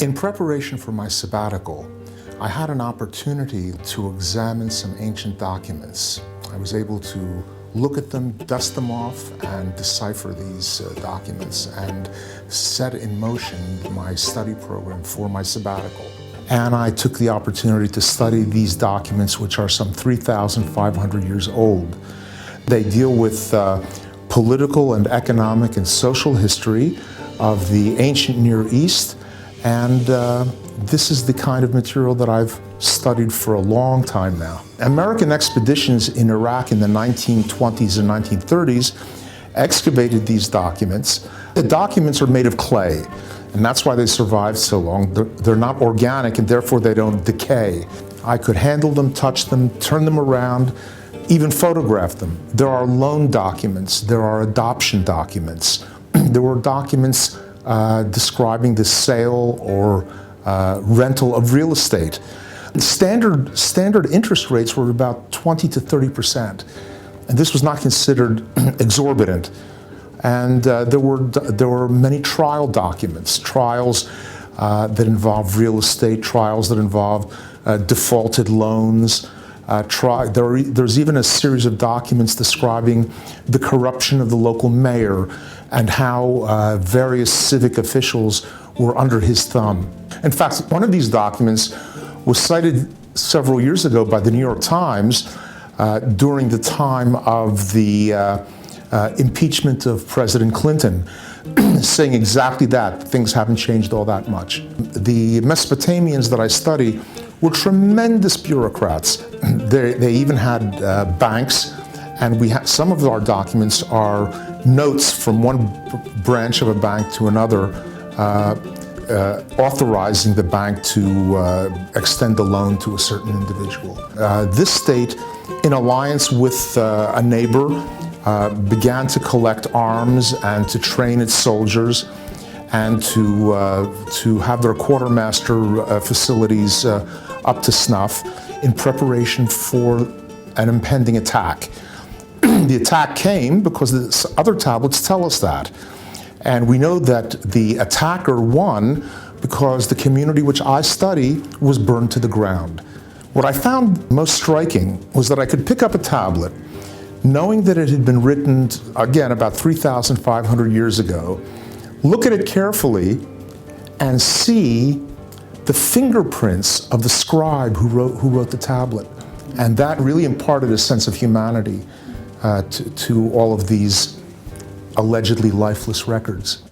In preparation for my sabbatical, I had an opportunity to examine some ancient documents. I was able to look at them, dust them off, and decipher these documents and set in motion my study program for my sabbatical. And I took the opportunity to study these documents, which are some 3,500 years old. They deal with political and economic and social history of the ancient Near East, and this is the kind of material that I've studied for a long time now. American expeditions in Iraq in the 1920s and 1930s excavated these documents. The documents are made of clay, and that's why they survived so long. They're not organic, and therefore they don't decay. I could handle them, touch them, turn them around, even photograph them. There are loan documents, there are adoption documents. There were documents describing the sale or rental of real estate. Standard interest rates were about 20 to 30%, and this was not considered exorbitant. And there were many trial documents, trials that involve real estate, trials that involve defaulted loans. There's even a series of documents describing the corruption of the local mayor and how various civic officials were under his thumb. In fact, one of these documents was cited several years ago by the New York Times during the time of the impeachment of President Clinton, saying exactly that. Things haven't changed all that much. The Mesopotamians that I study were tremendous bureaucrats. They even had banks, and some of our documents are notes from one branch of a bank to another, authorizing the bank to extend a loan to a certain individual. This state, in alliance with a neighbor, began to collect arms and to train its soldiers and to have their quartermaster facilities up to snuff in preparation for an impending attack. The attack came because the other tablets tell us that. And we know that the attacker won because the community which I study was burned to the ground. What I found most striking was that I could pick up a tablet, knowing that it had been written, again, about 3,500 years ago, look at it carefully, and see the fingerprints of the scribe who wrote the tablet. And that really imparted a sense of humanity to all of these allegedly lifeless records.